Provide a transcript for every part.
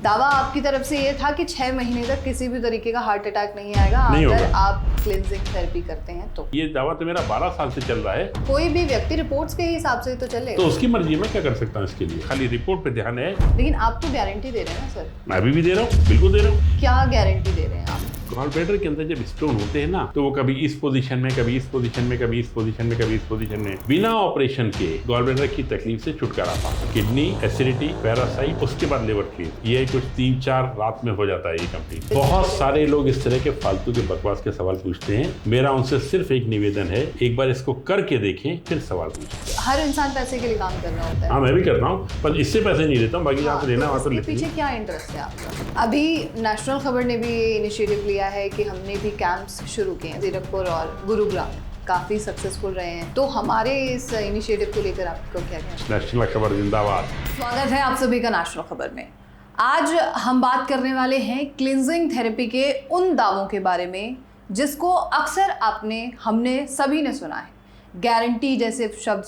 दावा आपकी तरफ से ये था कि 6 महीने तक किसी भी तरीके का हार्ट अटैक नहीं आएगा नहीं अगर होगा। आप क्लिनजिंग थेरेपी करते हैं तो। ये दावा तो मेरा 12 साल से चल रहा है। कोई भी व्यक्ति रिपोर्ट्स के हिसाब से तो चले, तो उसकी मर्जी, मैं क्या कर सकता हूँ इसके लिए, खाली रिपोर्ट पे ध्यान है। लेकिन आप तो गारंटी दे रहे हैं ना सर। मैं अभी भी दे रहा हूँ, बिल्कुल दे रहा हूँ। क्या गारंटी दे रहे हैं आप? गॉल ब्लैडर के अंदर जब स्टोन होते हैं ना, तो वो कभी इस पोजीशन में, कभी इस पोजीशन में, कभी इस पोजीशन में, कभी इस पोजीशन में, बिना ऑपरेशन के गॉल ब्लैडर की तकलीफ से छुटकारा पा, किडनी एसिडिटी, पैरासाइट, उसके बाद लिवर क्लीन, ये कुछ 3-4 रात में हो जाता है ये कंप्लीट। बहुत सारे लोग इस तरह के फालतू के बकवास के सवाल पूछते हैं। मेरा उनसे सिर्फ एक निवेदन है, एक बार इसको करके देखें फिर सवाल पूछें। हर इंसान पैसे के लिए काम कर रहा होता है। हाँ, मैं भी कर रहा हूँ, पर इससे पैसे नहीं लेता हूँ, बाकी जहाँ से लेना वहाँ से लेते पीछे क्या इंटरेस्ट है आपका? अभी नेशनल खबर ने भी ये इनिशिएटिव लिया है कि हमने भी कैंप्स शुरू किए हैं जीरकपुर और गुरुग्राम, काफ़ी सक्सेसफुल रहे हैं। तो हमारे इस इनिशिएटिव को लेकर आपको क्या कहना है? नेशनल खबर जिंदाबाद। स्वागत है आप सभी का नेशनल खबर में। आज हम बात करने वाले हैं क्लिनजिंग थेरेपी के उन दावों के बारे में जिसको अक्सर हमने सभी ने सुना है। गारंटी जैसे शब्द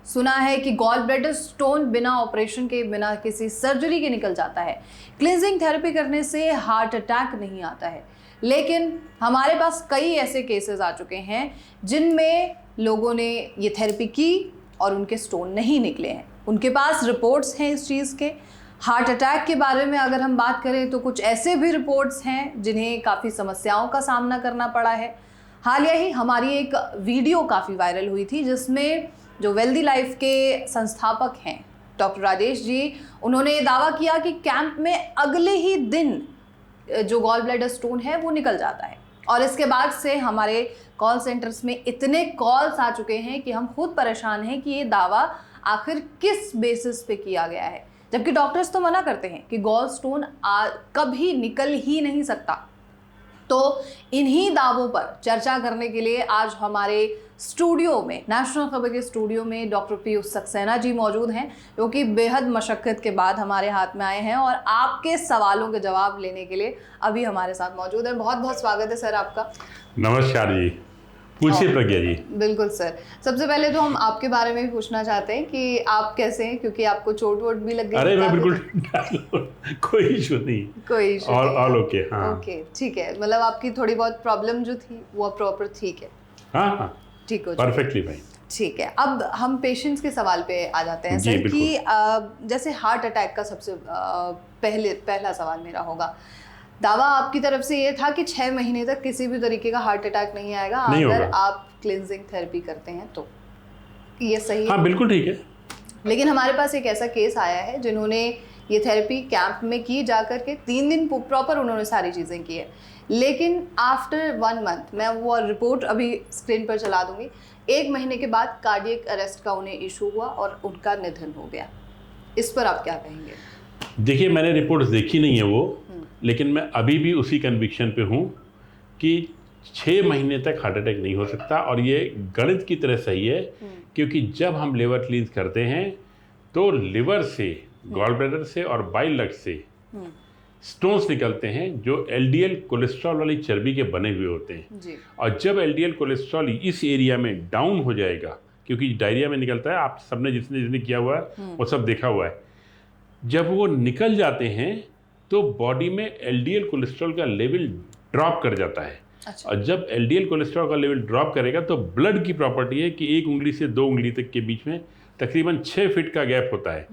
सुना है कि गॉल ब्लैडर स्टोन बिना ऑपरेशन के, बिना किसी सर्जरी के निकल जाता है। क्लिनजिंग थेरेपी करने से हार्ट अटैक नहीं आता है। लेकिन हमारे पास कई ऐसे केसेस आ चुके हैं जिनमें लोगों ने ये थेरेपी की और उनके स्टोन नहीं निकले हैं। उनके पास रिपोर्ट्स हैं इस चीज़ के। हार्ट अटैक के बारे में अगर हम बात करें तो कुछ ऐसे भी रिपोर्ट्स हैं जिन्हें काफ़ी समस्याओं का सामना करना पड़ा है। हालिया ही हमारी एक वीडियो काफ़ी वायरल हुई थी जिसमें जो वेल्दी लाइफ के संस्थापक हैं डॉक्टर राजेश जी, उन्होंने दावा किया कि कैंप में अगले ही दिन जो गॉल ब्लैडर स्टोन है वो निकल जाता है। और इसके बाद से हमारे कॉल सेंटर्स में इतने कॉल्स आ चुके हैं कि हम खुद परेशान हैं कि ये दावा आखिर किस बेसिस पे किया गया है, जबकि डॉक्टर्स तो मना करते हैं कि गॉल स्टोन कभी निकल ही नहीं सकता। तो इन्हीं दावों पर चर्चा करने के लिए आज हमारे स्टूडियो में, नेशनल खबर के स्टूडियो में डॉक्टर पीयूष सक्सेना जी मौजूद हैं, जो कि बेहद मशक्क़त के बाद हमारे हाथ में आए हैं और आपके सवालों के जवाब लेने के लिए अभी हमारे साथ मौजूद हैं। बहुत बहुत स्वागत है सर आपका। नमस्कार जी, पूछिए प्रज्ञा जी। बिल्कुल सर, सबसे पहले तो हम आपके बारे में भी पूछना चाहते हैं कि आप कैसे हैं, क्योंकि आपको चोट वोट भी लग गई। अरे मैं बिल्कुल कोई इशू नहीं, कोई इशू और नहीं। All okay. हाँ ओके, ठीक है, मतलब आपकी थोड़ी बहुत प्रॉब्लम जो थी वो प्रॉपर ठीक है? हाँ हाँ, ठीक हो परफेक्टली भाई। ठीक है, अब हम पेशेंट्स के सवाल पे आ जाते हैं सर कि जैसे हार्ट अटैक का सबसे पहला सवाल मेरा होगा। दावा आपकी तरफ से ये था कि 6 महीने तक किसी भी तरीके का हार्ट अटैक नहीं आएगा अगर आप क्लिनजिंग थेरेपी करते हैं तो, ये सही है? हाँ बिल्कुल ठीक है। लेकिन हमारे पास एक ऐसा केस आया है जिन्होंने ये थेरेपी कैंप में की, जा करके 3 दिन प्रॉपर उन्होंने सारी चीज़ें की है, लेकिन आफ्टर 1 मंथ, मैं वो रिपोर्ट अभी स्क्रीन पर चला दूंगी, 1 महीने के बाद कार्डियक अरेस्ट का उन्हें इशू हुआ और उनका निधन हो गया। इस पर आप क्या कहेंगे? देखिए, मैंने रिपोर्ट्स देखी नहीं है वो, लेकिन मैं अभी भी उसी कन्विक्शन पे हूँ कि 6 महीने तक हार्ट अटैक नहीं हो सकता। और ये गणित की तरह सही है, क्योंकि जब हम लिवर क्लींस करते हैं तो लिवर से, गॉल ब्लैडर से और बाइल डक्ट से स्टोन्स निकलते हैं जो एलडीएल कोलेस्ट्रॉल वाली चर्बी के बने हुए होते हैं जी। और जब एलडीएल कोलेस्ट्रॉल इस एरिया में डाउन हो जाएगा, क्योंकि डायरिया में निकलता है, आप सबने जिसने किया हुआ है वो सब देखा हुआ है, जब वो निकल जाते हैं तो बॉडी में एलडीएल कोलेस्ट्रॉल का लेवल ड्रॉप कर जाता है। अच्छा। और जब एलडीएल कोलेस्ट्रॉल का लेवल ड्रॉप करेगा तो ब्लड की प्रॉपर्टी है कि 1 उंगली से 2 उंगली तक के बीच में तकरीबन 6 फीट का गैप होता है,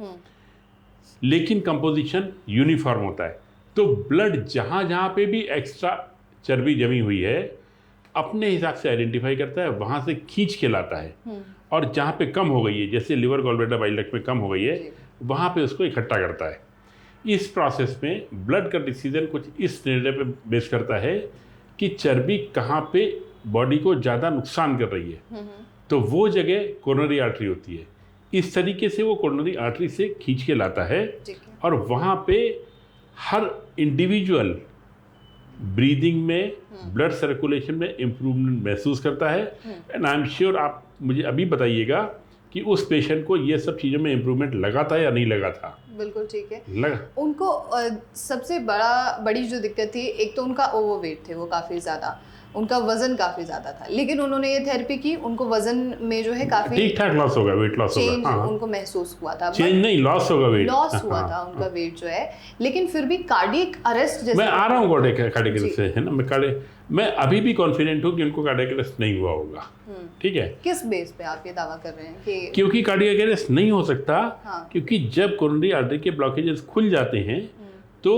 लेकिन कंपोजिशन यूनिफॉर्म होता है। तो ब्लड जहाँ जहाँ पे भी एक्स्ट्रा चर्बी जमी हुई है अपने हिसाब से आइडेंटिफाई करता है, वहाँ से खींच के लाता है, और जहाँ पे कम हो गई है, जैसे liver, gall bladder, bile duct में कम हो गई है, वहाँ पे उसको इकट्ठा करता है। इस प्रोसेस में ब्लड का डिसीजन कुछ इस निर्णय पे बेस करता है कि चर्बी कहाँ पे बॉडी को ज़्यादा नुकसान कर रही है, तो वो जगह कोरोनरी आर्टरी होती है। इस तरीके से वो कोरोनरी आर्टरी से खींच के लाता है और वहाँ पे हर इंडिविजुअल ब्रीदिंग में, ब्लड सर्कुलेशन में इम्प्रूवमेंट महसूस करता है। एंड आई एम श्योर आप मुझे अभी बताइएगा कि उस पेशेंट को ये सब चीज़ों में इम्प्रूवमेंट लगा था या नहीं लगा था। बिल्कुल ठीक है, लगा। उनको सबसे बड़ी जो दिक्कत थी, एक तो उनका ओवरवेट थे वो काफ़ी ज़्यादा, उनका वजन काफी ज्यादा था, लेकिन उन्होंने ये थेरेपी की, उनको वजन में जो है काफी ठीक ठाक लॉस होगा, वेट लॉस होगा। चेंज उनको महसूस हुआ था। चेंज नहीं, लॉस होगा, वेट लॉस हुआ था उनका वेट जो है, लेकिन फिर भी कार्डियक अरेस्ट जैसे मैं आ रहा हूँ कार्डियक अरेस्ट से, है ना। मैं अभी भी कॉन्फिडेंट हूँ कि उनको कार्डियक अरेस्ट नहीं हुआ होगा। ठीक है, किस बेस पे आप ये दावा कर रहे हैं कि क्योंकि कार्डियक अरेस्ट नहीं हो सकता। हाँ। क्योंकि जब कोरोनरी आर्टरी के ब्लॉकेजेस खुल जाते हैं तो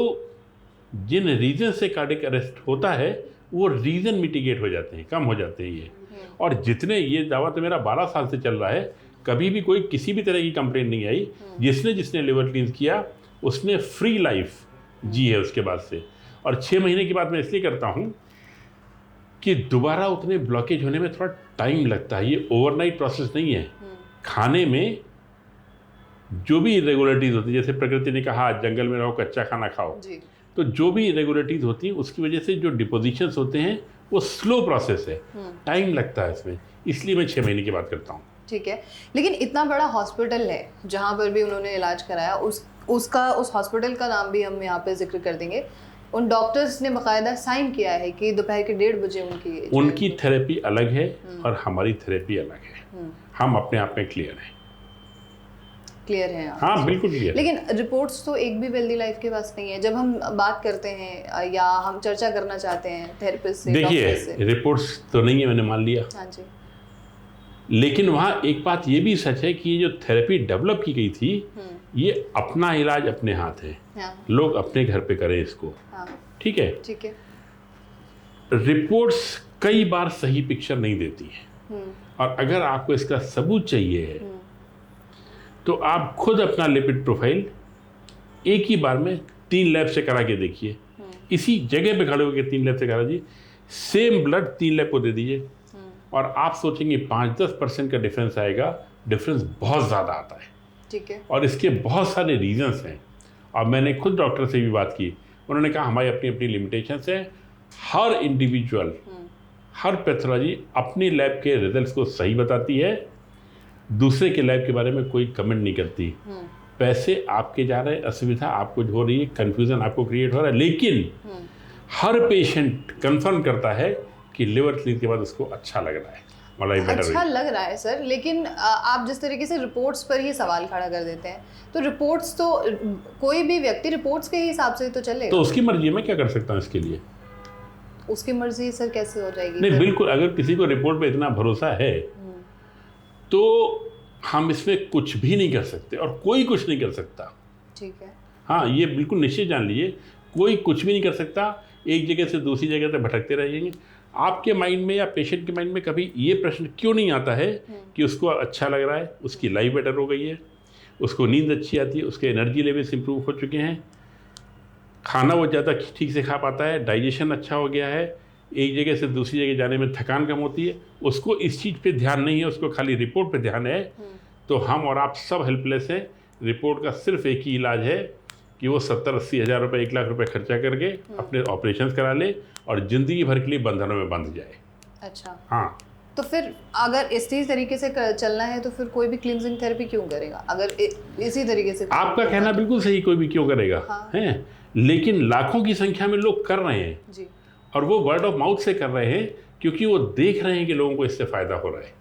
जिन रीजन से कार्डियक अरेस्ट होता है वो रीजन मिटिगेट हो जाते हैं, कम हो जाते हैं ये। और जितने, ये दावा तो मेरा 12 साल से चल रहा है, कभी भी कोई किसी भी तरह की कंप्लेंट नहीं आई। जिसने लिवर क्लींस किया उसने फ्री लाइफ जी है उसके बाद से। और 6 महीने की बात मैं इसलिए करता हूँ कि दोबारा उतने ब्लॉकेज होने में थोड़ा टाइम लगता है, ये ओवरनाइट प्रोसेस नहीं है। खाने में जो भी इरेगुलरिटीज होती है, जैसे प्रकृति ने कहा जंगल में रहो कच्चा खाना खाओ जी। तो जो भी इरेगुलरिटीज होती हैं उसकी वजह से जो डिपोजिशंस होते हैं वो स्लो प्रोसेस है, टाइम लगता है इसमें, इसलिए मैं 6 महीने की बात करता हूँ। ठीक है, लेकिन इतना बड़ा हॉस्पिटल है जहाँ पर भी उन्होंने इलाज कराया, उस हॉस्पिटल का नाम भी हम यहाँ पे जिक्र कर देंगे। उन डॉक्टर्स ने बाकायदा साइन किया है कि दोपहर के 1:30 बजे उनकी थेरेपी अलग है और हमारी थेरेपी अलग है। हम अपने आप में क्लियर हैं। क्लियर है आप? हाँ बिल्कुल क्लियर। लेकिन रिपोर्ट्स तो एक भी वेल्दी लाइफ के पास नहीं है। जब हम बात करते हैं या हम चर्चा करना चाहते हैं थेरेपिस्ट से, देखिए रिपोर्ट्स तो नहीं है, मैंने मान लिया। हाँ जी। लेकिन वहाँ एक बात ये भी सच है कि ये जो थेरेपी डेवलप की गई थी ये अपना इलाज अपने हाथ है। हाँ। लोग अपने घर पे करें इसको। हाँ। ठीक है। ठीक है। रिपोर्ट्स कई बार सही पिक्चर नहीं देती है और अगर आपको इसका सबूत चाहिए है तो आप खुद अपना लिपिड प्रोफाइल एक ही बार में 3 लैब से करा के देखिए। इसी जगह पे खड़े होकर 3 लैब से करा दीजिए, सेम ब्लड 3 लैब को दे दीजिए और आप सोचेंगे 5-10% का डिफरेंस आएगा। डिफरेंस बहुत ज़्यादा आता है। ठीक है। और इसके बहुत सारे रीजंस हैं और मैंने खुद डॉक्टर से भी बात की, उन्होंने कहा हमारी अपनी अपनी लिमिटेशंस हैं। हर इंडिविजुअल, हर पैथोलॉजी अपनी लैब के रिजल्ट्स को सही बताती है, दूसरे के लैब के बारे में कोई कमेंट नहीं करती। पैसे आपके जा रहे हैं, असुविधा आपको हो रही है, कंफ्यूजन आपको क्रिएट हो रहा है, लेकिन हर पेशेंट कंफर्म करता है कि लिवर क्लीन के बाद उसको अच्छा लग रहा है, अच्छा लग रहा है सर। लेकिन आप जिस तरीके से रिपोर्ट्स पर ही सवाल खड़ा कर देते हैं, तो रिपोर्ट्स तो कोई भी व्यक्ति रिपोर्ट्स के हिसाब से तो चलेगा। तो उसकी मर्जी, मैं क्या कर सकता हूँ इसके लिए? उसकी मर्जी सर कैसे हो जाएगी? नहीं बिल्कुल, अगर किसी को रिपोर्ट पे इतना भरोसा है तो हम इसमें कुछ भी नहीं कर सकते और कोई कुछ नहीं कर सकता। ठीक है। हाँ ये बिल्कुल निश्चित जान लीजिए, कोई कुछ भी नहीं कर सकता। एक जगह से दूसरी जगह तक भटकते रहेंगे। आपके माइंड में या पेशेंट के माइंड में कभी ये प्रश्न क्यों नहीं आता है कि उसको अच्छा लग रहा है, उसकी लाइफ बेटर हो गई है, उसको नींद अच्छी आती है, उसके एनर्जी लेवल्स इंप्रूव हो चुके हैं, खाना वो ज़्यादा ठीक से खा पाता है, डाइजेशन अच्छा हो गया है, एक जगह से दूसरी जगह जाने में थकान कम होती है, उसको इस चीज़ पे ध्यान नहीं है, उसको खाली रिपोर्ट पे ध्यान है, तो हम और आप सब हेल्पलेस हैं। रिपोर्ट का सिर्फ एक ही इलाज है कि वो 70-80 हज़ार रुपये, 1 लाख रुपए खर्चा करके अपने ऑपरेशंस करा ले और ज़िंदगी भर के लिए बंधनों में बंध जाए। अच्छा। हाँ, तो फिर अगर इसी तरीके से चलना है तो फिर कोई भी क्लींजिंग थेरेपी क्यों करेगा? अगर इसी तरीके से आपका कहना बिल्कुल सही, कोई भी क्यों करेगा। हाँ। हैं, लेकिन लाखों की संख्या में लोग कर रहे हैं जी। और वो वर्ड ऑफ माउथ से कर रहे हैं क्योंकि वो देख रहे हैं कि लोगों को इससे फ़ायदा हो रहा है।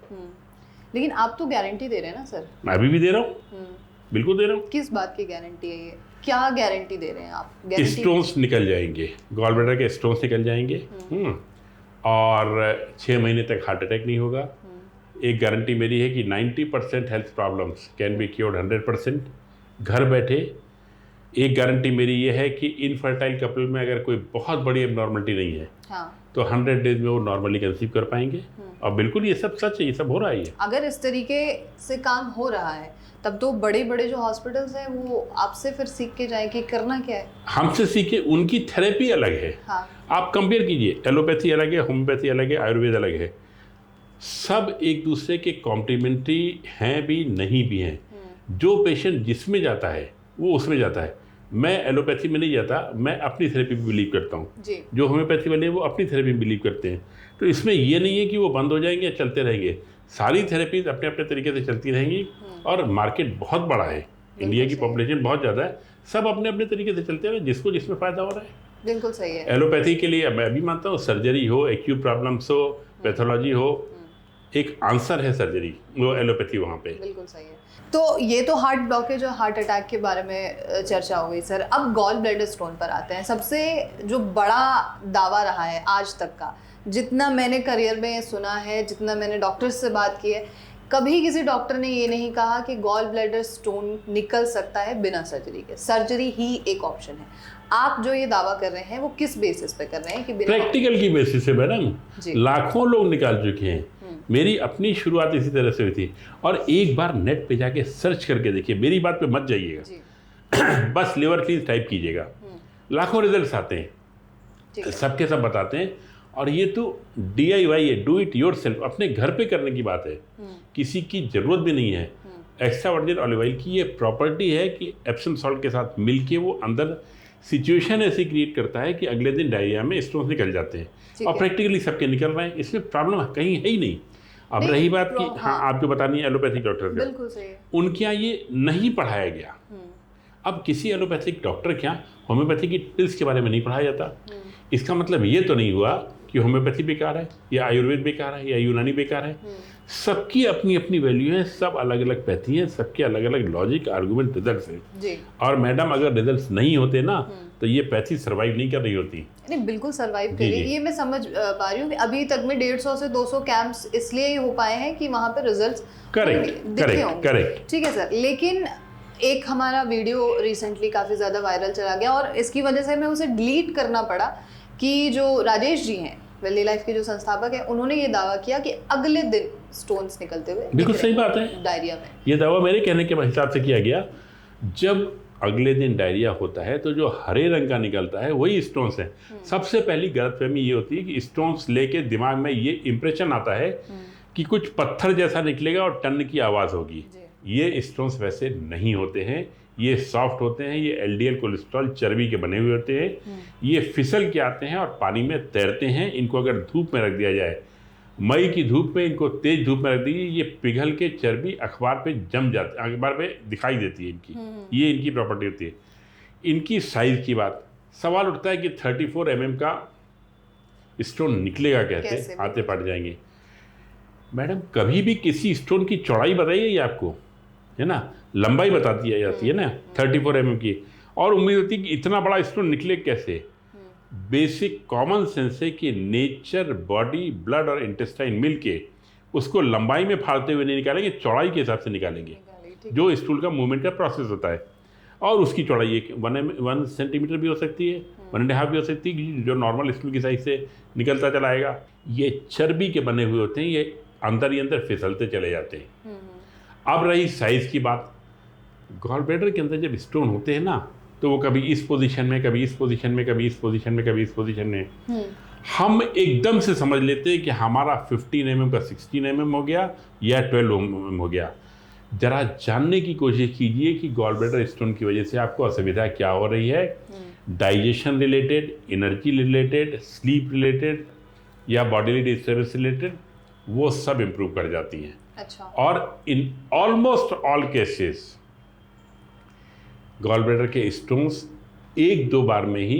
लेकिन आप तो गारंटी दे रहे हैं ना सर? मैं अभी भी दे रहा हूँ, बिल्कुल दे रहा हूँ। किस बात की गारंटी है ये? क्या गारंटी दे रहे हैं आप? स्टोन्स निकल जाएंगे, गॉल ब्लैडर के स्टोन्स निकल जाएंगे और 6 महीने तक हार्ट अटैक नहीं होगा। एक गारंटी मेरी है कि 90% health problems can be cured 100% घर बैठे। एक गारंटी मेरी ये है कि इनफर्टाइल कपल में अगर कोई बहुत बड़ी एबनॉर्मलिटी नहीं है तो 100 डेज में वो नॉर्मली कंसीव कर पाएंगे। और बिल्कुल ये सब सच है, ये सब हो रहा है। अगर इस तरीके से काम हो रहा है तब तो बड़े बड़े जो हॉस्पिटल्स हैं वो आपसे फिर सीख के जाएं कि करना क्या है। हमसे सीखे, उनकी थेरेपी अलग है। हाँ। आप कंपेयर कीजिए, एलोपैथी अलग है, होम्योपैथी अलग है, आयुर्वेद अलग है, सब एक दूसरे के कॉम्प्लीमेंट्री हैं भी नहीं भी हैं। जो पेशेंट जिसमें जाता है वो उसमें जाता है। मैं एलोपैथी में नहीं जाता, मैं अपनी थेरेपी में बिलीव करता हूँ। जो होम्योपैथी वाले हैं वो अपनी थेरेपी में बिलीव करते हैं। तो इसमें ये नहीं है कि वो बंद हो जाएंगे या चलते रहेंगे, सारी थेरेपीज अपने अपने तरीके से चलती रहेंगी। और मार्केट बहुत बड़ा है, इंडिया की पॉपुलेशन बहुत ज़्यादा है, सब अपने अपने तरीके से चलते रहे, जिसको जिसमें फ़ायदा हो रहा है। बिल्कुल सही है। एलोपैथी के लिए मैं भी मानता हूँ सर्जरी हो, एक्यूट प्रॉब्लम्स हो, पैथोलॉजी हो, एक आंसर है सर्जरी, वो एलोपैथी वहाँ पे। बिल्कुल सही है। तो ये तो हार्ट ब्लॉकेज और हार्ट अटैक के बारे में चर्चा हो गई सर। अब गॉल ब्लैडर स्टोन पर आते हैं। सबसे जो बड़ा दावा रहा है आज तक का, जितना मैंने करियर में सुना है, जितना मैंने डॉक्टर्स से बात की है, कभी किसी डॉक्टर ने ये नहीं कहा कि गॉल ब्लैडर स्टोन निकल सकता है बिना सर्जरी के। सर्जरी ही एक ऑप्शन है। आप जो ये दावा कर रहे हैं वो किस बेसिस पे कर रहे हैं कि बिना? प्रैक्टिकल की बेसिस से मैडम, लाखों लोग निकाल चुके हैं। मेरी अपनी शुरुआत इसी तरह से हुई थी। और एक बार नेट पे जाके सर्च करके देखिए, मेरी बात पे मत जाइएगा बस लिवर क्लींस टाइप कीजिएगा, लाखों रिजल्ट्स आते हैं, सबके सब बताते हैं। और ये तो DIY है, डू इट योर सेल्फ, अपने घर पे करने की बात है, किसी की ज़रूरत भी नहीं है। एक्स्ट्रा वर्जिन ऑलिव ऑयल की ये प्रॉपर्टी है कि एप्सम सॉल्ट के साथ मिलके वो अंदर सिचुएशन ऐसी क्रिएट करता है कि अगले दिन डायरिया में स्टोन्स निकल जाते हैं। और प्रैक्टिकली सबके निकल रहे हैं, इसमें प्रॉब्लम कहीं है ही नहीं। अब रही बात कि हाँ आप जो बतानी है एलोपैथिक डॉक्टर का, बिल्कुल सही है, उनके यहाँ ये नहीं पढ़ाया गया। अब किसी एलोपैथिक डॉक्टर के यहाँ होम्योपैथी की पिल्स के बारे में नहीं पढ़ाया जाता। इसका मतलब ये तो नहीं हुआ कि होम्योपैथी बेकार है या आयुर्वेद बेकार है या यूनानी बेकार है। सबकी अपनी अपनी वैल्यू है, सब अलग अलग पैथी हैं, सबके अलग अलग लॉजिक, आर्गूमेंट, रिजल्ट्स हैं। और मैडम अगर रिजल्ट्स नहीं होते ना तो ये पैथी सर्वाइव नहीं कर रही होती। नहीं, बिल्कुल सर्वाइव कर रही है। ये मैं समझ पा रही हूँ। अभी तक में 150 से 200 कैंप्स इसलिए ही हो पाए हैं कि वहाँ पे रिजल्ट्स करेक्ट। ठीक है सर, लेकिन एक हमारा वीडियो रिसेंटली काफ़ी ज़्यादा वायरल चला गया और इसकी वजह से हमें उसे डिलीट करना पड़ा कि जो राजेश जी हैं, वेल्दी लाइफ के जो संस्थापक हैं, उन्होंने ये दावा किया कि अगले दिन स्टोन्स निकलते हुए। बिल्कुल सही बात है, डायरिया में ये दावा मेरे कहने के हिसाब से किया गया। जब अगले दिन डायरिया होता है तो जो हरे रंग का निकलता है वही स्टोन्स है। सबसे पहली गलतफहमी ये होती है कि स्टोन्स लेके दिमाग में ये इंप्रेशन आता है कि कुछ पत्थर जैसा निकलेगा और टन की आवाज़ होगी। ये स्टोन्स वैसे नहीं होते हैं, ये सॉफ्ट होते हैं, ये LDL कोलेस्ट्रॉल चर्बी के बने हुए होते हैं। ये फिसल के आते हैं और पानी में तैरते हैं। इनको अगर धूप में रख दिया जाए, मई की धूप में, इनको तेज धूप में रख दीजिए, ये पिघल के चर्बी अखबार पे जम जाती है, अखबार पे दिखाई देती है इनकी। ये इनकी प्रॉपर्टी होती है। इनकी साइज़ की बात, सवाल उठता है कि 34 mm का स्टोन निकलेगा कैसे? आते पड़ जाएंगे। मैडम कभी भी किसी स्टोन की चौड़ाई बताइए आपको, है ना, लंबाई बताती है जाती है ना 34 mm की, और उम्मीद होती है कि इतना बड़ा स्टोन निकले कैसे। बेसिक कॉमन सेंस है कि नेचर, बॉडी, ब्लड और इंटेस्टाइन मिलके उसको लंबाई में फाड़ते हुए नहीं निकालेंगे, चौड़ाई के हिसाब से निकालेंगे, जो स्टूल का मूवमेंट का प्रोसेस होता है। और उसकी चौड़ाई 1 सेंटीमीटर भी हो सकती है, 1.5 भी हो सकती है, जो नॉर्मल स्टूल की साइज से निकलता चला आएगा। ये चर्बी के बने हुए होते हैं, ये अंदर ही अंदर फिसलते चले जाते हैं। अब रही साइज़ की बात, गॉल ब्लैडर के अंदर जब स्टोन होते हैं ना तो वो कभी इस पोजीशन में, कभी इस पोजीशन में, कभी इस पोजीशन में, कभी इस पोजीशन में। हम एकदम से समझ लेते हैं कि हमारा 15 mm का 16 mm हो गया या 12 mm हो गया। जरा जानने की कोशिश कीजिए कि गॉल ब्लैडर स्टोन की वजह से आपको असुविधा क्या हो रही है। Digestion related, energy related, sleep related या बॉडीली डिस्टर्बेंस रिलेटेड, वो सब इम्प्रूव कर जाती हैं। अच्छा। और in almost all cases gall bladder के स्टोन्स 1-2 बार में ही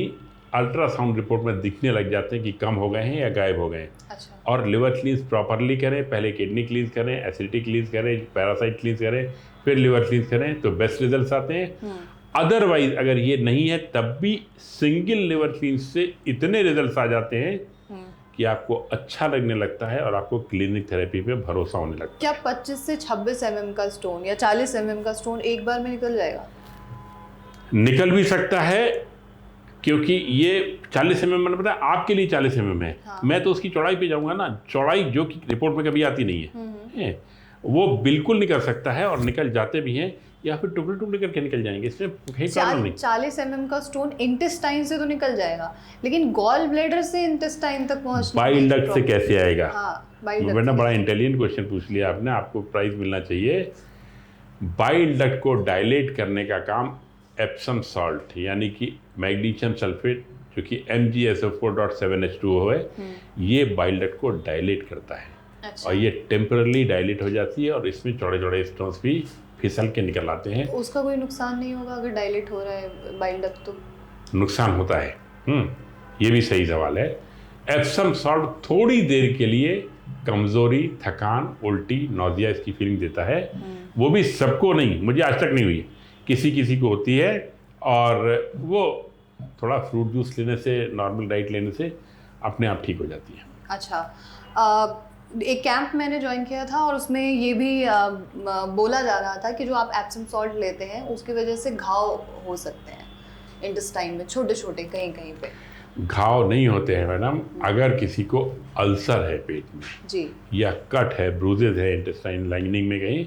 अल्ट्रासाउंड रिपोर्ट में दिखने लग जाते हैं कि कम हो गए हैं या गायब हो गए हैं। अच्छा। और लिवर क्लींस प्रॉपरली करें, पहले किडनी क्लींस करें, एसिडिटी क्लींस करें, पैरासाइट क्लींस करें, फिर लिवर क्लींस करें तो बेस्ट रिजल्ट्स आते हैं। अदरवाइज अगर ये नहीं है तब भी सिंगल लिवर क्लींस से इतने रिजल्ट्स आ जाते हैं कि आपको अच्छा लगने लगता है और आपको क्लिनिक थेरेपी पे भरोसा होने लगता है। क्या 25 से 26 mm का स्टोन या 40 mm का स्टोन एक बार में निकल जाएगा? निकल भी सकता है, क्योंकि ये 40 mm मैंने बताया आपके लिए 40 mm है। हाँ। मैं तो उसकी चौड़ाई पे जाऊंगा ना, चौड़ाई जो कि रिपोर्ट में कभी आती नहीं है, वो बिल्कुल निकल सकता है और निकल जाते भी हैं, या फिर टुकड़े टुकड़े करके निकल जाएंगे, इसमें प्रॉब्लम नहीं। 40 mm का स्टोन इंटेस्टाइन से तो निकल जाएगा, लेकिन गॉल ब्लैडर से इंटेस्टाइन तक पहुंचना, बाइल डक्ट से कैसे आएगा? हाँ, बाइल डक्ट। मैंने बड़ा इंटेलिजेंट क्वेश्चन पूछ लिया आपने, आपको प्राइज मिलना चाहिए। बाइल डक्ट को डायलेट करने का काम एप्सम सॉल्ट यानी कि मैग्नीशियम सल्फेट, जो कि MgSO4.7H2O है, ये बाइल डक्ट को डायलेट करता है। अच्छा। और ये टेम्परली डायलेट हो जाती है और इसमें चौड़े चौड़े स्टोन्स भी फिसल के निकल आते हैं। उसका कोई नुकसान नहीं होगा अगर डायलेट हो रहा है बाइल डक्ट? तो नुकसान होता है, ये भी सही सवाल है। एप्सम सॉल्ट थोड़ी देर के लिए कमज़ोरी, थकान, उल्टी, नौजिया इसकी फीलिंग देता है। वो भी सबको नहीं, मुझे आज तक नहीं हुई, किसी किसी को होती है। और वो थोड़ा फ्रूट जूस लेने से, नॉर्मल डाइट लेने से अपने आप ठीक हो जाती है। अच्छा, एक कैंप मैंने ज्वाइन किया था और उसमें ये भी बोला जा रहा था कि जो आप एप्सम सॉल्ट लेते हैं उसकी वजह से घाव हो सकते हैं इंटेस्टाइन में, छोटे छोटे कहीं कहीं पे। घाव नहीं होते हैं मैडम, अगर किसी को अल्सर है पेट में जी, या कट है, ब्रूजेज है इंटेस्टाइन लाइनिंग में कहीं,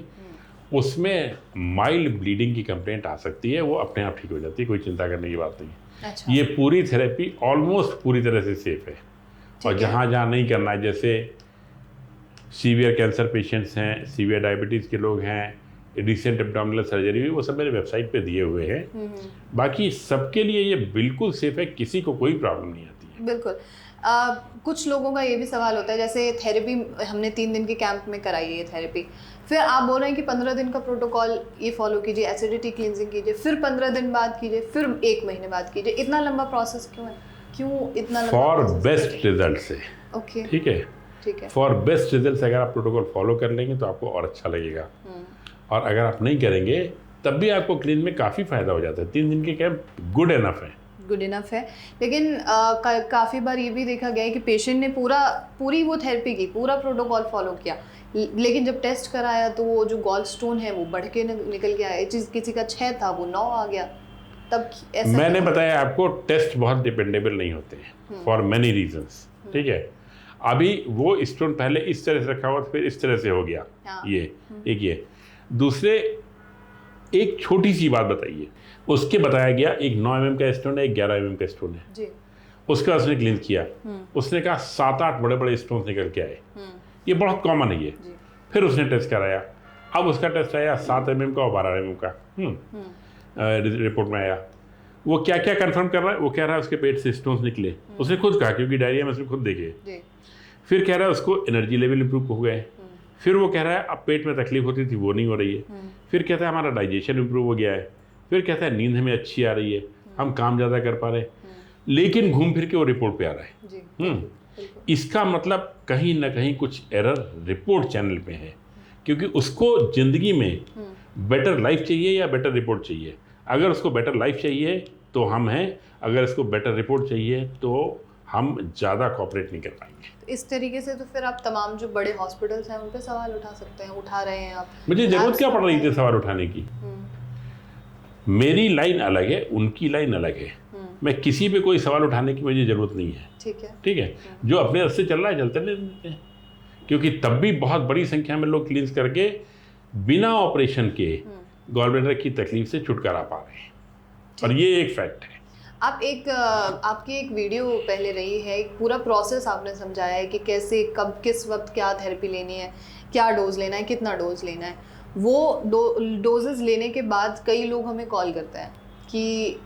उसमें माइल्ड ब्लीडिंग की कंप्लेंट आ सकती है, वो अपने आप ठीक हो जाती है, कोई चिंता करने की बात नहीं। अच्छा, ये पूरी थेरेपी ऑलमोस्ट पूरी तरह से सेफ है। और जहाँ जहाँ नहीं करना है, जैसे सीवियर कैंसर पेशेंट्स हैं, सीवियर डायबिटीज़ के लोग हैं, रिसेंट एब्डोमिनल सर्जरी भी, वो सब मेरे वेबसाइट पे दिए हुए हैं। बाकी सबके लिए ये बिल्कुल सेफ है, किसी को कोई प्रॉब्लम नहीं आती है। बिल्कुल। कुछ लोगों का ये भी सवाल होता है, जैसे थेरेपी हमने 3 दिन के कैंप में कराई है ये थेरेपी, फिर आप बोल रहे हैं कि 15 दिन का प्रोटोकॉल ये फॉलो कीजिए, एसिडिटी क्लींजिंग कीजिए, फिर 15 दिन बाद कीजिए, फिर 1 महीने बाद कीजिए। इतना लंबा प्रोसेस क्यों है? क्यों इतना लंबा? फॉर बेस्ट रिजल्ट से। ओके, ठीक है, ठीक है। फॉर बेस्ट रिजल्ट अगर आप प्रोटोकॉल फॉलो कर लेंगे तो आपको और अच्छा लगेगा। और अगर आप नहीं करेंगे तब भी आपको क्लीन में काफ़ी फ़ायदा हो जाता है। 3 दिन के कैंप गुड इनफ है, गुड इनफ है। लेकिन काफ़ी बार ये भी देखा गया है कि पेशेंट ने पूरी वो थेरेपी की, पूरा प्रोटोकॉल फॉलो किया, लेकिन जब टेस्ट कराया तो वो जो गॉल स्टोन है वो बढ़ के निकल के आया। चीज़ किसी का 6 था वो 9 आ गया। तब ऐसा मैंने बताया आपको, टेस्ट बहुत डिपेंडेबल नहीं होते हैं फॉर मैनी रीजंस। ठीक है, अभी वो स्टोन पहले इस तरह से रखा हुआ था, फिर इस तरह से हो गया। हाँ। ये एक, ये दूसरे, एक छोटी सी बात बताइए, उसके बताया गया एक 9 mm का स्टोन है, एक 11 mm का स्टोन है जी। उसका उसने क्लीन किया, उसने कहा 7-8 बड़े बड़े स्टोन निकल के आए। ये बहुत कॉमन है ये। फिर उसने टेस्ट कराया, अब उसका टेस्ट आया 7 mm का और 12 mm का रिपोर्ट में आया। वो क्या क्या कंफर्म कर रहा है? वो कह रहा है उसके पेट से स्टोन्स निकले, उसने खुद कहा, क्योंकि डायरिया में उसने खुद देखे। फिर कह रहा है उसको एनर्जी लेवल इंप्रूव हो गए। फिर वो कह रहा है अब पेट में तकलीफ होती थी वो नहीं हो रही है। फिर कहता है हमारा डाइजेशन इंप्रूव हो गया है। फिर कहता है नींद हमें अच्छी आ रही है, हम काम ज़्यादा कर पा रहे हैं। लेकिन घूम फिर के वो रिपोर्ट पे आ रहा है। इसका मतलब कहीं ना कहीं कुछ एरर रिपोर्ट चैनल पे है, क्योंकि उसको ज़िंदगी में बेटर लाइफ चाहिए या बेटर रिपोर्ट चाहिए। अगर उसको बेटर लाइफ चाहिए तो हम हैं, अगर इसको बेटर रिपोर्ट चाहिए तो हम ज़्यादा कोऑपरेट नहीं कर पाएंगे। तो इस तरीके से तो फिर आप तमाम जो बड़े हॉस्पिटल्स हैं उन पे सवाल उठा सकते हैं, उठा रहे हैं आप। मुझे ज़रूरत क्या पड़ रही थी सवाल उठाने की? मेरी लाइन अलग है, उनकी लाइन अलग है। मैं किसी पे कोई सवाल उठाने की मुझे ज़रूरत नहीं है। ठीक है, जो अपने रास्ते चल रहा है चलते नहीं देते हैं, क्योंकि तब भी बहुत बड़ी संख्या में लोग क्लींस करके बिना ऑपरेशन के गॉलब्लैडर की तकलीफ से छुटकारा पा रहे हैं, और ये एक फैक्ट है। आपकी एक वीडियो पहले रही है, एक पूरा प्रोसेस आपने समझाया है कि कैसे, कब, किस वक्त क्या थेरेपी लेनी है, क्या डोज लेना है, कितना डोज लेना है। वो डोजेस लेने के बाद कई लोग हमें कॉल करते हैं कि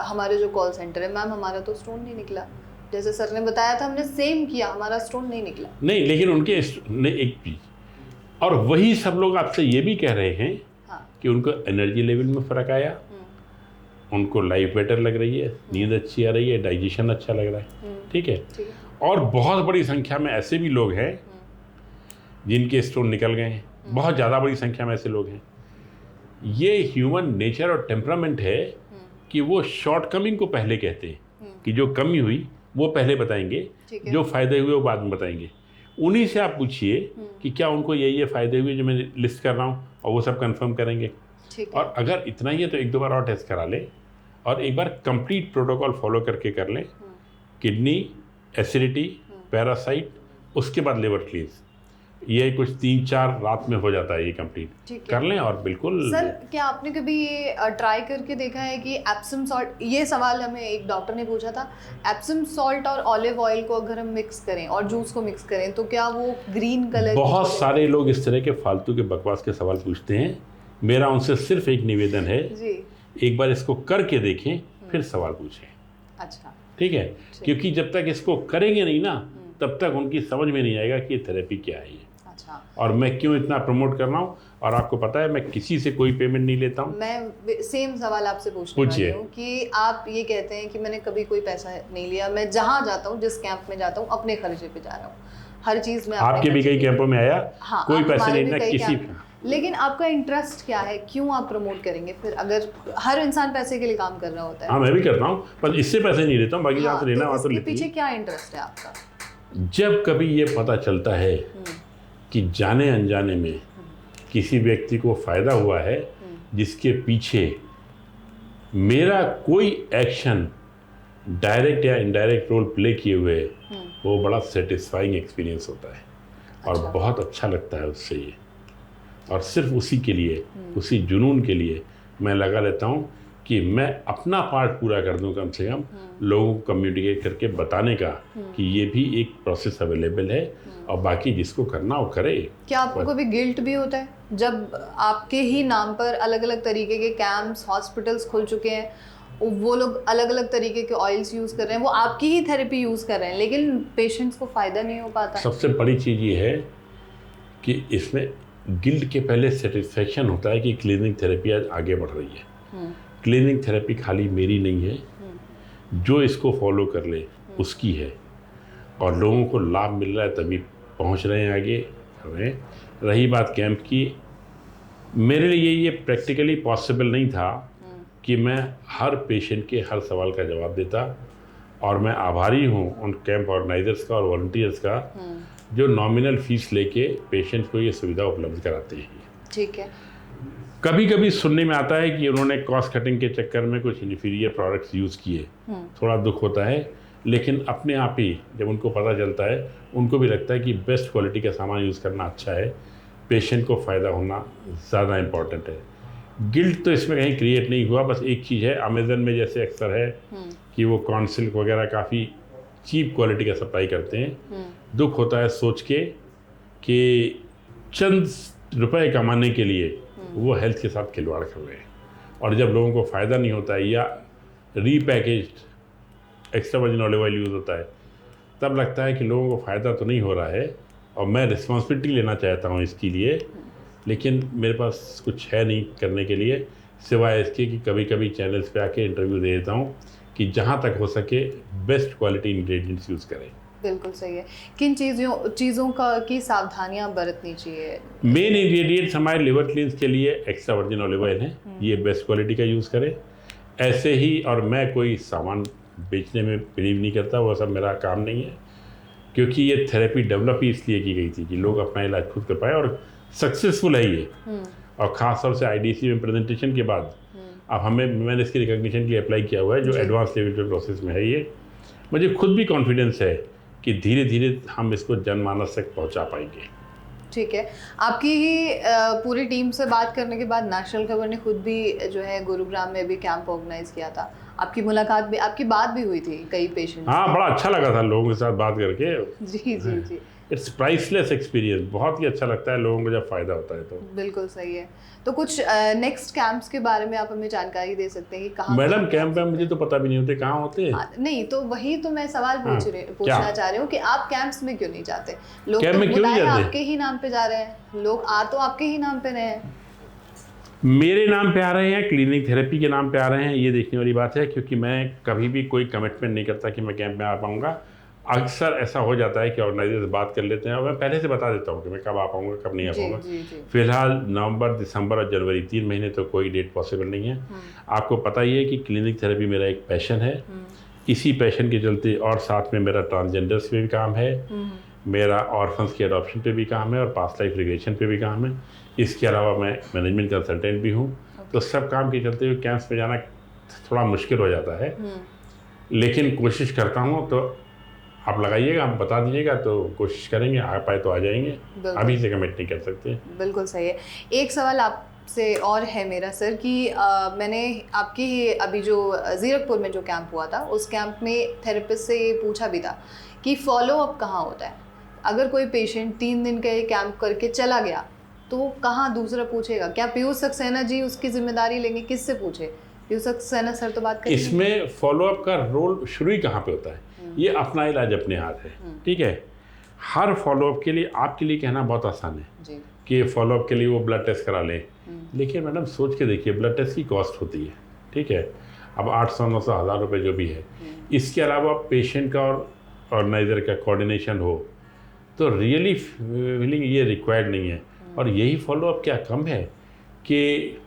हमारे जो कॉल सेंटर है, मैम हमारा तो स्टोन नहीं निकला, जैसे सर ने बताया था हमने सेम किया, हमारा स्टोन नहीं निकला। नहीं, लेकिन उनके एक चीज, और वही सब लोग आपसे ये भी कह रहे हैं कि उनको एनर्जी लेवल में फ़र्क आया, उनको लाइफ बेटर लग रही है, नींद अच्छी आ रही है, डाइजेशन अच्छा लग रहा है। ठीक है, और बहुत बड़ी संख्या में ऐसे भी लोग हैं जिनके स्टोन निकल गए हैं, बहुत ज़्यादा बड़ी संख्या में ऐसे लोग हैं। ये ह्यूमन नेचर और टेम्परामेंट है कि वो शॉर्टकमिंग को पहले कहते हैं, कि जो कमी हुई वो पहले बताएंगे, जो फ़ायदे हुए वो बाद में बताएंगे। उन्हीं से आप पूछिए कि क्या उनको ये फ़ायदे हुए जो मैं लिस्ट कर रहा हूँ, और वो सब कंफर्म करेंगे। और अगर इतना ही है तो 1-2 बार और टेस्ट करा लें, और एक बार कंप्लीट प्रोटोकॉल फॉलो करके कर लें। किडनी, एसिडिटी, पैरासाइट, उसके बाद लिवर क्लींस, ये कुछ 3-4 रात में हो जाता है, ये कंप्लीट कर लें और बिल्कुल। सर, क्या आपने कभी ये ट्राई करके देखा है कि एप्सम सॉल्ट, ये सवाल हमें एक डॉक्टर ने पूछा था, एप्सम सॉल्ट और ऑलिव ऑयल को अगर हम मिक्स करें और जूस को मिक्स करें तो क्या वो ग्रीन कलर? बहुत सारे लोग इस तरह के फालतू के बकवास के सवाल पूछते हैं। मेरा उनसे सिर्फ एक निवेदन है जी, एक बार इसको करके देखें फिर सवाल पूछें। अच्छा, ठीक है, क्योंकि जब तक इसको करेंगे नहीं ना, तब तक उनकी समझ में नहीं आएगा कि ये थेरेपी क्या है। अच्छा, और मैं क्यों इतना प्रमोट कर रहा हूँ, और आपको पता है मैं किसी से कोई पेमेंट नहीं लेता हूँ। मैं सेम सवाल आपसे पूछने वाली हूँ कि आप ये कहते हैं कि मैंने कभी कोई पैसा नहीं लिया, मैं जहाँ जाता हूँ, जिस कैंप में जाता हूँ, अपने खर्चे पे जा रहा हूँ, हर चीज़ में आपके भी कई कैंपों में आया, हाँ, कोई पैसे नहीं हमारे भी लेना किसी। लेकिन आपका इंटरेस्ट क्या है, क्यों आप प्रमोट करेंगे फिर, अगर हर इंसान पैसे के लिए काम कर रहा होता है? हाँ, मैं भी करता हूँ, पर इससे पैसे नहीं लेता हूँ, बाकी जहाँ से लेना वहाँ तो लेते पीछे क्या इंटरेस्ट है आपका? जब कभी ये पता चलता है कि जाने अनजाने में किसी व्यक्ति को फायदा हुआ है, जिसके पीछे मेरा कोई एक्शन डायरेक्ट या इनडायरेक्ट रोल प्ले किए हुए, वो बड़ा सेटिस्फाइंग एक्सपीरियंस होता है। और अच्छा। बहुत अच्छा लगता है उससे ये, और सिर्फ उसी के लिए, उसी जुनून के लिए मैं लगा लेता हूँ कि मैं अपना पार्ट पूरा कर दूँ, कम से कम लोगों को कम्युनिकेट करके बताने का कि ये भी एक प्रोसेस अवेलेबल है, और बाकी जिसको करना वो करे। क्या आपको कभी गिल्ट भी होता है जब आपके ही नाम पर अलग अलग तरीके के कैंप्स, हॉस्पिटल्स खुल चुके हैं, वो लोग अलग अलग तरीके के ऑयल्स यूज़ कर रहे हैं, वो आपकी ही थेरेपी यूज़ कर रहे हैं, लेकिन पेशेंट्स को फ़ायदा नहीं हो पाता है? सबसे बड़ी चीज़ ये है कि इसमें गिल्ट के पहले सेटिस्फेक्शन होता है कि क्लीनिंग थेरेपी आज आगे बढ़ रही है। क्लीनिंग थेरेपी खाली मेरी नहीं है, जो इसको फॉलो कर ले उसकी है, और लोगों को लाभ मिल रहा है तभी पहुंच रहे हैं आगे हमें। रही बात कैंप की, मेरे लिए ये प्रैक्टिकली पॉसिबल नहीं था कि मैं हर पेशेंट के हर सवाल का जवाब देता, और मैं आभारी हूँ उन कैंप ऑर्गेनाइजर्स का और वॉलंटियर्स का जो नॉमिनल फीस लेके पेशेंट को ये सुविधा उपलब्ध कराते हैं। ठीक है। कभी कभी सुनने में आता है कि उन्होंने कॉस्ट कटिंग के चक्कर में कुछ इन्फीरियर प्रोडक्ट्स यूज़ किए, थोड़ा दुख होता है, लेकिन अपने आप ही जब उनको पता चलता है, उनको भी लगता है कि बेस्ट क्वालिटी का सामान यूज़ करना अच्छा है, पेशेंट को फ़ायदा होना ज़्यादा इम्पॉर्टेंट है। गिल्ट तो इसमें कहीं क्रिएट नहीं हुआ। बस एक चीज़ है, अमेज़न में जैसे अक्सर है कि वो कॉन्सिल्क वगैरह काफ़ी चीप क्वालिटी का सप्लाई करते हैं। दुख होता है सोच के कि चंद रुपए कमाने के लिए वो हेल्थ के साथ खिलवाड़ कर रहे हैं, और जब लोगों को फ़ायदा नहीं होता है या repackaged extra virgin olive oil use होता है, तब लगता है कि लोगों को फ़ायदा तो नहीं हो रहा है, और मैं रिस्पॉन्सिबिलिटी लेना चाहता हूँ इसके लिए, लेकिन मेरे पास कुछ है नहीं करने के लिए, सिवाय इसके कि कभी कभी चैनल्स पे आके इंटरव्यू दे देता हूँ कि जहाँ तक हो सके बेस्ट क्वालिटी इंग्रेडिएंट्स यूज़ करें। बिल्कुल सही है। किन चीज़ों का की सावधानियां बरतनी चाहिए? मेन इंग्रेडिएंट्स हमारे लिवर क्लींस के लिए एक्स्ट्रा वर्जिन ऑलिव ऑयल है, ये बेस्ट क्वालिटी का यूज़ करें। ऐसे ही, और मैं कोई सामान बेचने में बिलीव नहीं करता, वो सब मेरा काम नहीं है, क्योंकि ये थेरेपी डेवलप ही इसलिए की गई थी कि लोग अपना इलाज खुद कर पाए, और सक्सेसफुल है ये। और ख़ास तौर से आईडीसी में प्रेजेंटेशन के बाद अब मैंने इसकी रिकॉग्निशन के लिए अप्लाई किया हुआ है, जो एडवांस लेवल पे प्रोसेस में है ये। मुझे खुद भी कॉन्फिडेंस है कि धीरे धीरे हम इसको जनमानस तक पहुंचा पाएंगे। ठीक है। आपकी ही पूरी टीम से बात करने के बाद नेशनल खबर ने खुद भी जो है गुरुग्राम में भी कैंप ऑर्गेनाइज किया था, आपकी मुलाकात भी, आपकी बात भी हुई थी कई पेशेंट। हाँ, बड़ा अच्छा लगा था लोगों के साथ बात करके। जी जी जी। इट्स प्राइसलेस एक्सपीरियंस, बहुत ही अच्छा लगता है लोगों को जब फ़ायदा होता है तो। बिल्कुल सही है। तो कुछ नेक्स्ट कैंप्स के बारे में आप हमें जानकारी दे सकते हैं कि कहाँ? मैडम कैंप में मुझे तो पता भी नहीं होते कहाँ होते हैं। नहीं, तो वही तो मैं सवाल पूछना चाह रही हूँ कि आप कैंप्स में क्यों नहीं जाते? लोग कैंप में क्यों नहीं जाते? आपके ही नाम पे जा रहे हैं, लोग आ तो आपके ही नाम पे रहे हैं। मेरे नाम पे आ रहे हैं, क्लिनिक थेरेपी के नाम पे आ रहे हैं, ये देखने वाली बात है, क्योंकि मैं कभी भी कोई कमिटमेंट नहीं करता कि मैं कैंप में आ पाऊँगा। अक्सर ऐसा हो जाता है कि ऑर्गेनाइजर्स बात कर लेते हैं, और मैं पहले से बता देता हूँ कि मैं कब आ पाऊँगा, कब नहीं आ पाऊँगा। फिलहाल नवंबर, दिसंबर और जनवरी 3 महीने तो कोई डेट पॉसिबल नहीं है। आपको पता ही है कि क्लिनिक थेरेपी मेरा एक पैशन है। इसी पैशन के चलते, और साथ में मेरा ट्रांसजेंडर्स पे भी काम है, मेरा ऑर्फन्स की अडॉप्शन पे भी काम है, और पास्ट लाइफ रिग्रेशन पे भी काम है। इसके अलावा मैं मैनेजमेंट कंसल्टेंट भी हूँ। तो सब काम के चलते हुए कैंप्स में जाना थोड़ा मुश्किल हो जाता है, लेकिन कोशिश करता हूँ। तो आप लगाइएगा, आप बता दीजिएगा, तो कोशिश करेंगे, आ पाए तो आ जाएंगे, अभी से कमिट नहीं कर सकते। बिल्कुल सही है। एक सवाल आपसे और है मेरा सर कि मैंने आपकी ही अभी जो जीरकपुर में जो कैंप हुआ था, उस कैंप में थेरेपिस्ट से ये पूछा भी था कि फॉलो अप कहाँ होता है? अगर कोई पेशेंट 3 दिन का ये कैंप करके चला गया तो कहाँ दूसरा पूछेगा? क्या पीयूष सक्सेना जी उसकी जिम्मेदारी लेंगे? किससे पूछे? पीयूष सक्सेना सर तो बात करेंगे। इसमें फॉलोअप का रोल शुरू ही कहाँ पे होता है? ये अपना इलाज अपने हाथ है, ठीक है। हर फॉलोअप के लिए आपके लिए कहना बहुत आसान है जी। कि फॉलोअप के लिए वो ब्लड टेस्ट करा लें, लेकिन मैडम सोच के देखिए ब्लड टेस्ट की कॉस्ट होती है, ठीक है, अब 800-900 हज़ार रुपये जो भी है, इसके अलावा पेशेंट का और ऑर्गेनाइजर का कोऑर्डिनेशन हो तो रियली फीलिंग ये रिक्वायर्ड नहीं है। और यही फॉलोअप क्या कम है कि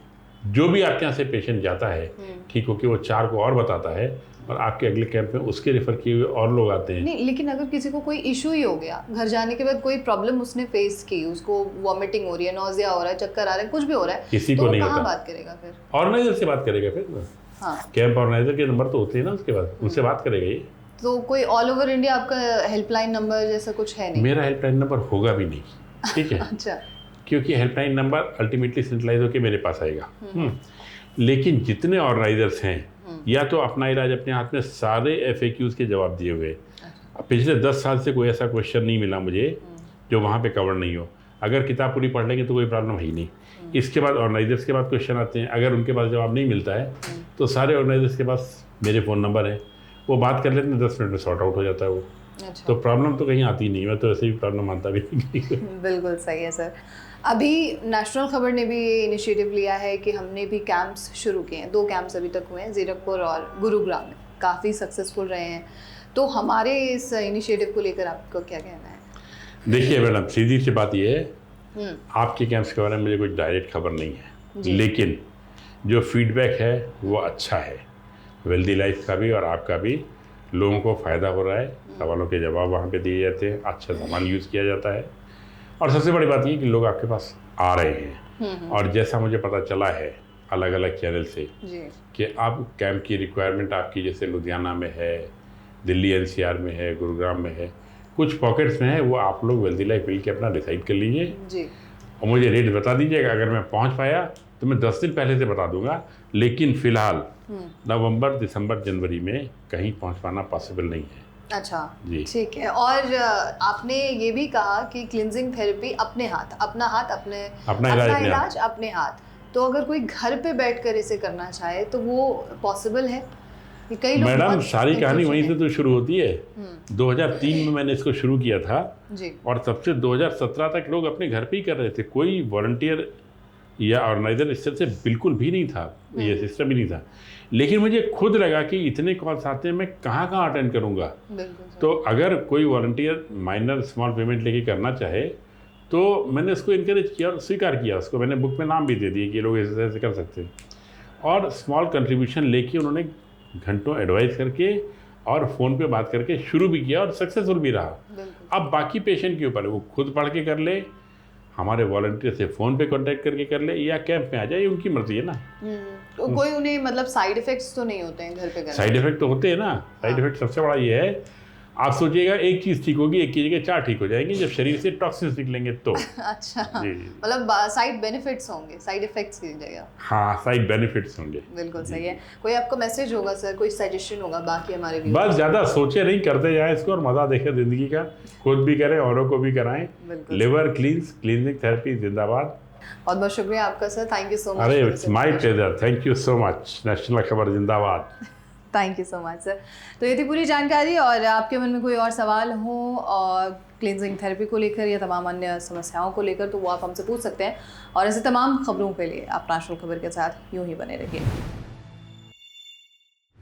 जो भी आपके यहाँ से पेशेंट जाता है ठीक हो कि वो 4 को और बताता है और आपके अगले कैंप में उसके रेफर किए हुए और लोग आते हैं। नहीं, लेकिन अगर किसी को कोई इशू ही हो गया, घर जाने के बाद कोई प्रॉब्लम उसने फेस की, उसको वॉमिटिंग हो रही है, नौजिया हो रहा है, चक्कर आ रहे हैं, कुछ भी हो रहा है, किसी तो को नहीं कहाँ होता। बात करेगा फिर? ऑर्गेनाइजर से बात करेगा फिर। हाँ, कैंप ऑर्गेनाइजर के नंबर तो होते हैं ना, उसके बाद उनसे बात करेगा ये। तो कोई ऑल ओवर इंडिया आपका हेल्पलाइन नंबर जैसा कुछ है नहीं? मेरा हेल्पलाइन नंबर होगा भी नहीं, ठीक है अच्छा, क्योंकि हेल्पलाइन नंबर अल्टीमेटली सेंट्रलाइज होकर मेरे पास आएगा। लेकिन जितने ऑर्गेनाइजर्स हैं या तो अपना इलाज अपने हाथ में सारे FAQs के जवाब दिए हुए। अब पिछले 10 साल से कोई ऐसा क्वेश्चन नहीं मिला मुझे जो वहाँ पे कवर नहीं हो। अगर किताब पूरी पढ़ लेंगे तो कोई प्रॉब्लम है ही नहीं। इसके बाद ऑर्गेनाइजर्स के बाद क्वेश्चन आते हैं, अगर उनके पास जवाब नहीं मिलता है तो सारे ऑर्गेनाइजर्स के पास मेरे फ़ोन नंबर है, वो बात कर लेते हैं, 10 मिनट में सॉर्ट आउट हो जाता है वो। अच्छा। तो प्रॉब्लम तो कहीं आती नहीं, मैं तो ऐसे भी प्रॉब्लम मानता भी नहीं। बिल्कुल सही है सर। अभी नेशनल खबर ने भी ये इनिशिएटिव लिया है कि हमने भी कैंप्स शुरू किए हैं, 2 कैंप्स अभी तक हुए हैं, जीरकपुर और गुरुग्राम में, काफ़ी सक्सेसफुल रहे हैं। तो हमारे इस इनिशिएटिव को लेकर आपको क्या कहना है? देखिए मैडम, सीधी सी बात ये है, आपके कैंप्स के बारे में मुझे कोई डायरेक्ट खबर नहीं है, लेकिन जो फीडबैक है वो अच्छा है, वेल्दी लाइफ का भी और आपका भी। लोगों को फ़ायदा हो रहा है, सवालों के जवाब वहाँ पे दिए जाते हैं, अच्छा सामान यूज़ किया जाता है, और सबसे बड़ी बात ये कि लोग आपके पास आ रहे हैं। और जैसा मुझे पता चला है अलग अलग चैनल से कि आप कैंप की रिक्वायरमेंट आपकी जैसे लुधियाना में है, दिल्ली NCR में है, गुरुग्राम में है, कुछ पॉकेट्स में है, वो आप लोग वेल्दी लाइफ मिल के अपना डिसाइड कर लीजिए जी। और मुझे रेट बता दीजिएगा। अगर मैं पहुंच पाया तो मैं 10 दिन पहले से बता दूंगा, लेकिन फ़िलहाल नवंबर, दिसंबर, जनवरी में कहीं पहुंच पाना पॉसिबल नहीं है। अच्छा जी, ठीक है। और आपने ये भी कहा कि क्लिनजिंग थेरेपी अपने हाथ, अपना इलाज अपने हाथ। तो अगर कोई घर पे बैठकर इसे करना चाहे तो वो पॉसिबल है? कई लोग मैडम सारी कहानी वहीं से तो शुरू होती है। 2003 में मैंने इसको शुरू किया था जी। और तब से 2017 तक लोग अपने घर पे ही कर रहे थे। कोई वॉलंटियर या ऑर्गेनाइजर इस तरह से बिल्कुल भी नहीं था, ये सिस्टम ही नहीं था। लेकिन मुझे खुद लगा कि इतने कॉल्स आते हैं, मैं कहाँ अटेंड करूँगा। तो अगर कोई वॉलंटियर माइनर स्मॉल पेमेंट लेके करना चाहे तो मैंने उसको इनकरेज किया और स्वीकार किया उसको। मैंने बुक में नाम भी दे दिए कि लोग ऐसे कर सकते हैं, और स्मॉल कंट्रीब्यूशन लेके उन्होंने घंटों एडवाइस करके और फ़ोन पे बात करके शुरू भी किया और सक्सेसफुल भी रहा। अब बाकी पेशेंट के ऊपर, वो खुद पढ़ के कर ले, हमारे वॉलंटियर से फ़ोन पे कांटेक्ट करके कर ले, या कैंप में आ जाए, उनकी मर्जी है ना। तो कोई उन्हें मतलब साइड इफेक्ट्स तो नहीं होते हैं घर पे करने? साइड इफेक्ट तो होते हैं ना। साइड इफेक्ट सबसे बड़ा ये है, आप सोचिएगा एक चीज़ ठीक होगी, एक की जगह 4 ठीक हो जाएंगी जब शरीर से टॉक्सिन्स निकलेंगे तो। अच्छा, जी, मतलब साइड बेनिफिट्स होंगे, साइड इफेक्ट्स की जगह। हाँ, साइड बेनिफिट्स होंगे। बिल्कुल सही है। कोई आपका मैसेज होगा सर, कोई सजेशन होगा बाकी हमारे भी? बस ज़्यादा सोचे नहीं, करते जाएं इसको और मज़ा देखें ज़िंदगी का, खुद भी करें, औरों को भी कराएं। लिवर क्लींजिंग थेरेपी जिंदाबाद। बहुत बहुत शुक्रिया आपका sir, thank you so much. अरे it's my pleasure, thank you so much. National खबर जिंदाबाद। Thank you so much sir. तो ये थी पूरी जानकारी, और आपके मन में कोई और सवाल हो और क्लींजिंग थेरेपी को लेकर या तमाम अन्य समस्याओं को लेकर तो वो आप हमसे पूछ सकते हैं। और ऐसे तमाम खबरों के लिए आप नेशनल खबर के साथ यूं ही बने रहिए।